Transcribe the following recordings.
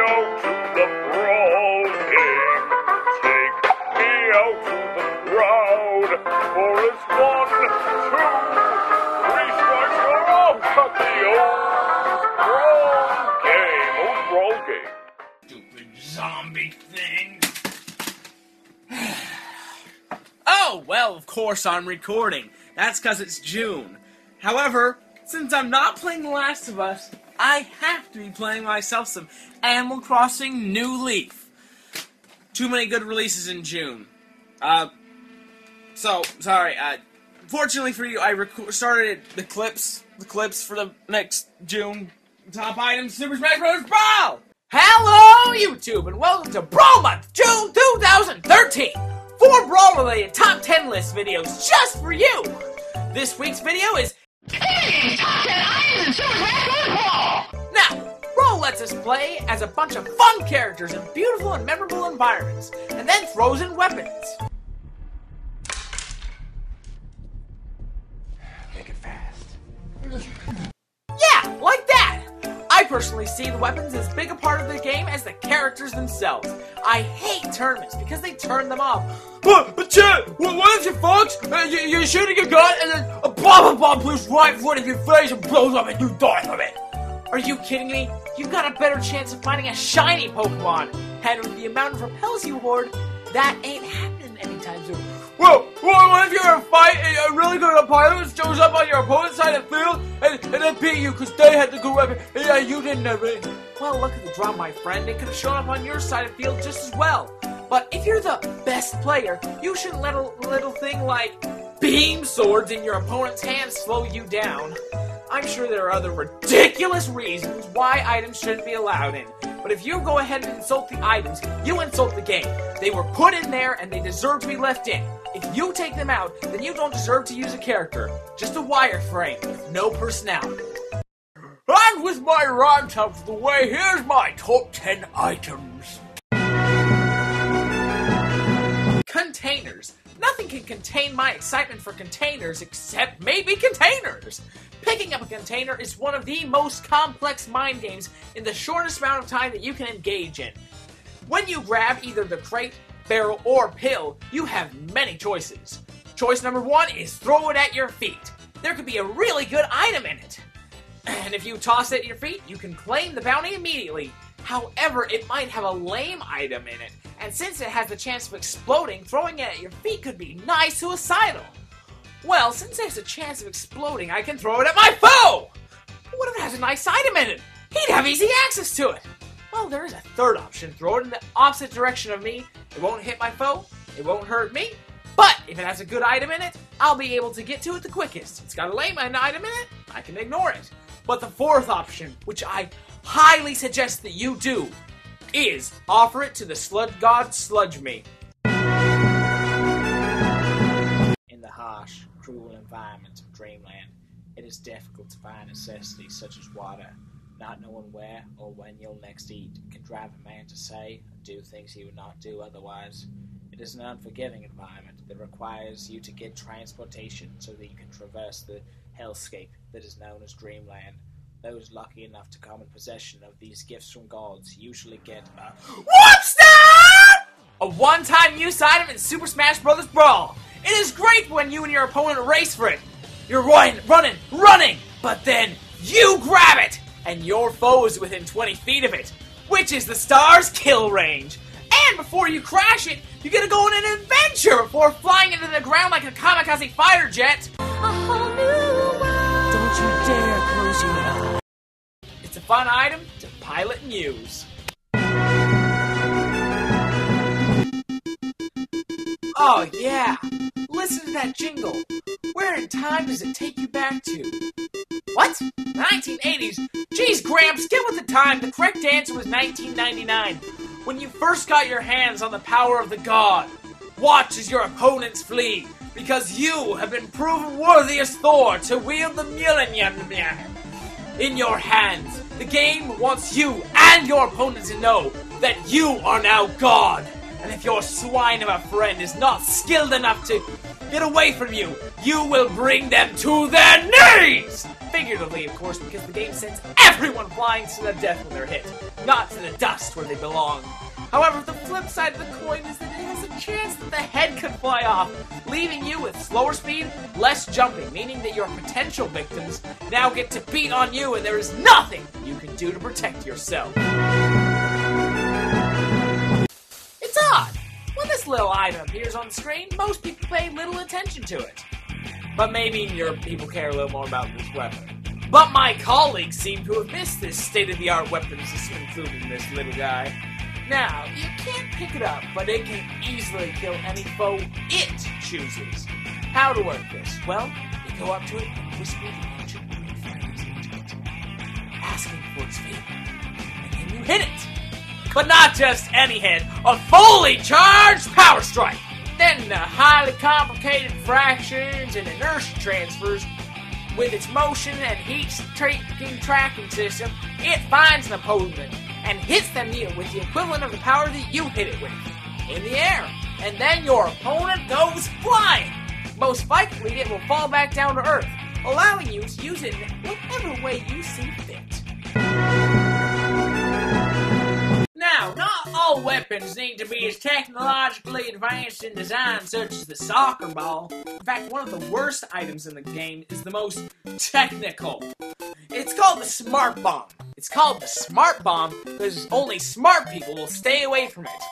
out to the Brawl game. Take me out to the crowd. For it's 1, 2, 3 strikes, you're off at the old Brawl game. Stupid zombie thing. Oh, well, of course I'm recording. That's because it's June. However, since I'm not playing The Last of Us, I have to be playing myself some Animal Crossing New Leaf. Too many good releases in June. Fortunately for you, I started the clips for the next June top items, Super Smash Bros. Brawl! Hello, YouTube, and welcome to Brawl Month, June 2013! 4 Brawl-related top 10 list videos just for you! This week's video is Top 10 Items in Super Smash Bros. Brawl! Now, Brawl lets us play as a bunch of fun characters in beautiful and memorable environments, and then throws in weapons. Make it fast. Yeah, like that! I personally see the weapons as big a part of the game as the characters themselves. I hate tournaments because they turn them off. But Chad, what if you Fox? You're shooting a gun and then a bomb blows right in front of your face and blows up and you die from it. Are you kidding me? You've got a better chance of finding a shiny Pokemon. And with the amount of repels you hoard, that ain't happening anytime soon. Well, what if you're in a fight and a really good opponent shows up on your opponent's side of the field and they beat you because they had the good weapon and you didn't have it? Well, look at the draw, my friend. They could have shown up on your side of the field just as well. But if you're the best player, you shouldn't let a little thing like beam swords in your opponent's hands slow you down. I'm sure there are other ridiculous reasons why items shouldn't be allowed in. But if you go ahead and insult the items, you insult the game. They were put in there and they deserve to be left in. If you take them out, then you don't deserve to use a character. Just a wireframe with no personality. And with my rhymes out of the way, here's my top 10 items. Containers. Nothing can contain my excitement for containers except maybe containers. Picking up a container is one of the most complex mind games in the shortest amount of time that you can engage in. When you grab either the crate, barrel, or pill, you have many choices. Choice number 1 is throw it at your feet. There could be a really good item in it. And if you toss it at your feet, you can claim the bounty immediately. However, it might have a lame item in it. And since it has the chance of exploding, throwing it at your feet could be nigh suicidal. Well, since there's a chance of exploding, I can throw it at my foe! What if it has a nice item in it? He'd have easy access to it! Well, there is a third option. Throw it in the opposite direction of me. It won't hit my foe. It won't hurt me. But if it has a good item in it, I'll be able to get to it the quickest. It's got a lame item in it, I can ignore it. But the fourth option, which I highly suggest that you do, is offer it to the Sludge God Sludge me. In the harsh, cruel environment of Dreamland, it is difficult to find necessities such as water. Not knowing where or when you'll next eat can drive a man to say or do things he would not do otherwise. It is an unforgiving environment that requires you to get transportation so that you can traverse the hellscape that is known as Dreamland. Those lucky enough to come in possession of these gifts from gods usually get a Whoopster! A one-time use item in Super Smash Bros. Brawl. It is great when you and your opponent race for it. You're running, but then you grab it, and your foe is within 20 feet of it, which is the star's kill range. And before you crash it, you get to go on an adventure before flying into the ground like a kamikaze fighter jet. A whole new world. Don't you dare close your eyes. It's a fun item to pilot and use. Oh yeah, listen to that jingle. Where in time does it take you back to? What? 1980s? Jeez, Gramps, get with the time. The correct answer was 1999. When you first got your hands on the power of the god. Watch as your opponents flee, because you have been proven worthy as Thor to wield the Mjolnir in your hands. The game wants you and your opponent to know that you are now God. And if your swine of a friend is not skilled enough to get away from you, you will bring them to their knees! figuratively, of course, because the game sends everyone flying to their death when they're hit, not to the dust where they belong. However, the flip side of the coin is that it has a chance that the head could fly off, leaving you with slower speed, less jumping, meaning that your potential victims now get to beat on you and there is nothing you can do to protect yourself. It's odd. When this little item appears on the screen, most people pay little attention to it. But maybe your people care a little more about this weapon. But my colleagues seem to have missed this state-of-the-art weapon system, including this little guy. Now, you can't pick it up, but it can easily kill any foe it chooses. How to work this? Well, you go up to it and whisper the ancient phrases into it, asking for its favor, and then you hit it. But not just any hit, a fully charged power strike. Then the highly complicated fractions and inertia transfers, with its motion and heat-taking tracking system, it finds an opponent and hits them here with the equivalent of the power that you hit it with, in the air. And then your opponent goes flying. Most likely, it will fall back down to Earth, allowing you to use it in whatever way you see fit. Now, not all weapons need to be as technologically advanced in design such as the soccer ball. In fact, one of the worst items in the game is the most technical. It's called the smart bomb. It's called the smart bomb because only smart people will stay away from it.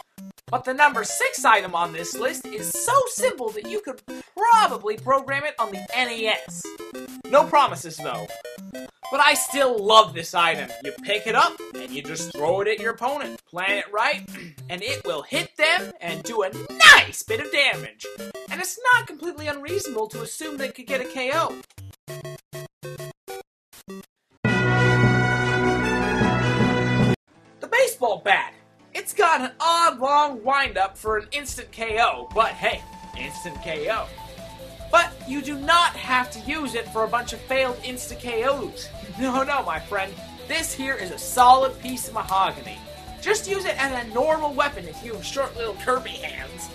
But the number 6 item on this list is so simple that you could probably program it on the NES. No promises though. But I still love this item. You pick it up and you just throw it at your opponent. Plan it right and it will hit them and do a nice bit of damage. And it's not completely unreasonable to assume they could get a KO. The baseball bat. It's got an oblong wind-up for an instant KO, but hey, instant KO. But you do not have to use it for a bunch of failed insta-KOs. No, my friend. This here is a solid piece of mahogany. Just use it as a normal weapon if you have short little Kirby hands.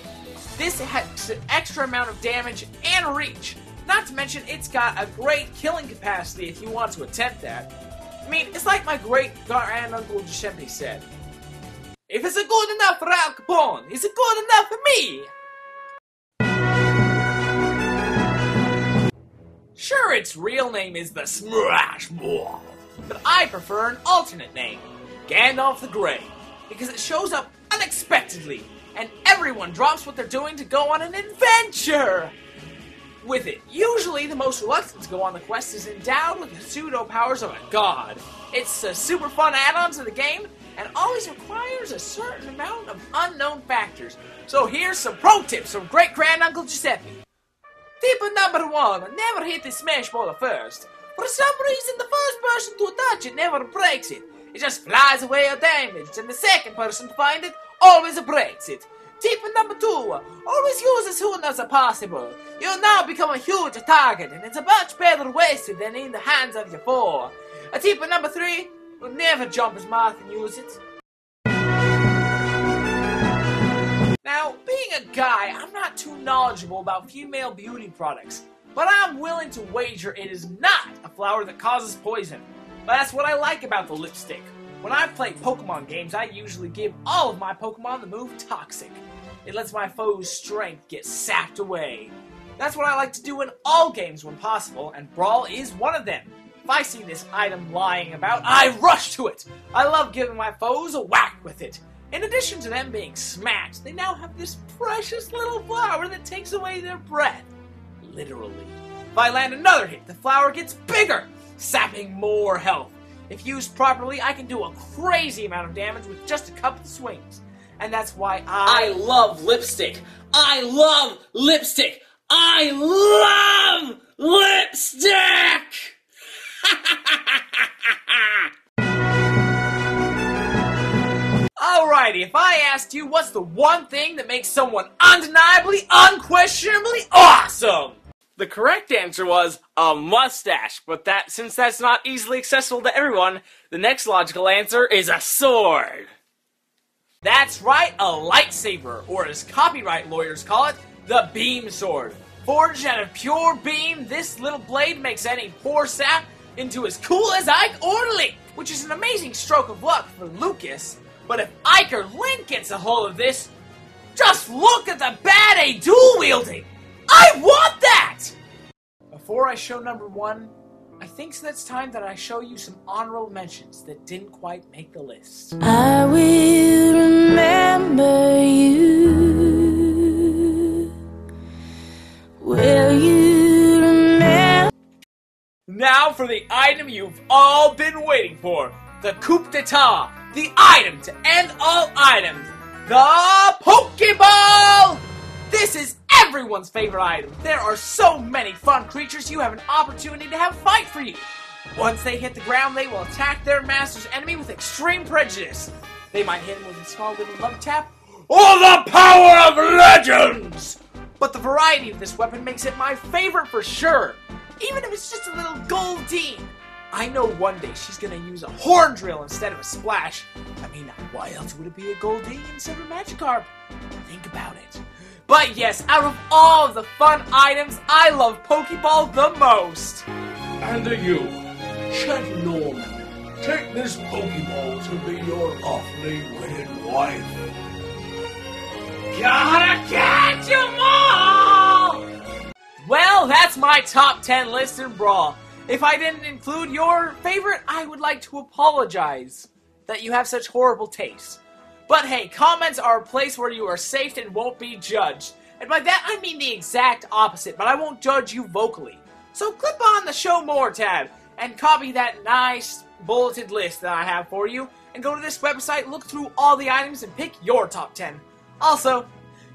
This has an extra amount of damage and reach. Not to mention, it's got a great killing capacity if you want to attempt that. I mean, it's like my great-grand-uncle Giuseppe said. If it's good enough for Al Capone, is it good enough for me? Sure, its real name is the Smash Ball, but I prefer an alternate name, Gandalf the Grey, because it shows up unexpectedly, and everyone drops what they're doing to go on an adventure with it. Usually, the most reluctant to go on the quest is endowed with the pseudo-powers of a god. It's a super fun add-on to the game, and always requires a certain amount of unknown factors. So here's some pro tips from great-grand-uncle Giuseppe. Tip number 1, never hit the smash ball first. For some reason, the first person to touch it never breaks it. It just flies away undamaged, and the second person to find it always breaks it. Tip number 2, always use as soon as possible. You'll now become a huge target, and it's a much better wasted than in the hands of your foe. Tip number 3, will never jump his mouth and use it. Now, being a guy, I'm not too knowledgeable about female beauty products, but I'm willing to wager it is not a flower that causes poison. But that's what I like about the lipstick. When I play Pokemon games, I usually give all of my Pokemon the move Toxic. It lets my foe's strength get sapped away. That's what I like to do in all games when possible, and Brawl is one of them. If I see this item lying about, I rush to it! I love giving my foes a whack with it. In addition to them being smacked, they now have this precious little flower that takes away their breath. Literally. If I land another hit, the flower gets bigger, sapping more health. If used properly, I can do a crazy amount of damage with just a couple swings. And that's why I love lipstick. I love lipstick. I love lipstick! Alrighty, if I asked you what's the one thing that makes someone undeniably, unquestionably awesome? The correct answer was a mustache, but since that's not easily accessible to everyone, the next logical answer is a sword. That's right, a lightsaber, or as copyright lawyers call it, the beam sword. Forged out of pure beam, this little blade makes any poor sap into as cool as Ike or Link, which is an amazing stroke of luck for Lucas. But if Ike or Link gets a hold of this, just look at the bad dual wielding! I want that! Before I show number 1, I think it's time that I show you some honorable mentions that didn't quite make the list. I will remember you. Will you remember? Now for the item you've all been waiting for. The coup d'etat. The item to end all items. The Pokeball! This is everyone's favorite item. There are so many fun creatures, you have an opportunity to have a fight for you. Once they hit the ground, they will attack their master's enemy with extreme prejudice. They might hit him with a small little love tap, or the power of legends! But the variety of this weapon makes it my favorite for sure, even if it's just a little Goldeen. I know one day she's gonna use a horn drill instead of a splash. I mean, why else would it be a Goldeen instead of a Magikarp? Think about it. But yes, out of all of the fun items, I love Pokeball the most. And you, Chet Norman, take this Pokeball to be your lawfully wedded wife. Gotta catch 'em all! Well, that's my top 10 list in Brawl. If I didn't include your favorite, I would like to apologize that you have such horrible taste. But hey, comments are a place where you are safe and won't be judged. And by that, I mean the exact opposite, but I won't judge you vocally. So click on the Show More tab and copy that nice bulleted list that I have for you, and go to this website, look through all the items, and pick your top 10. Also,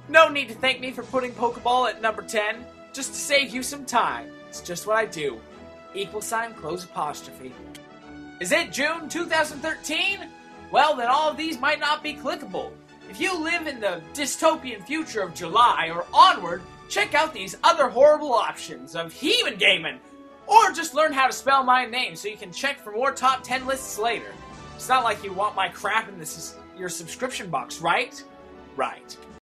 no need to thank me for putting Pokeball at number 10, just to save you some time. It's just what I do. =apostrophe. Is it June 2013? Well, then all of these might not be clickable. If you live in the dystopian future of July or onward, check out these other horrible options of Heathen Gaming, or just learn how to spell my name so you can check for more top 10 lists later. It's not like you want my crap in your subscription box, right? Right.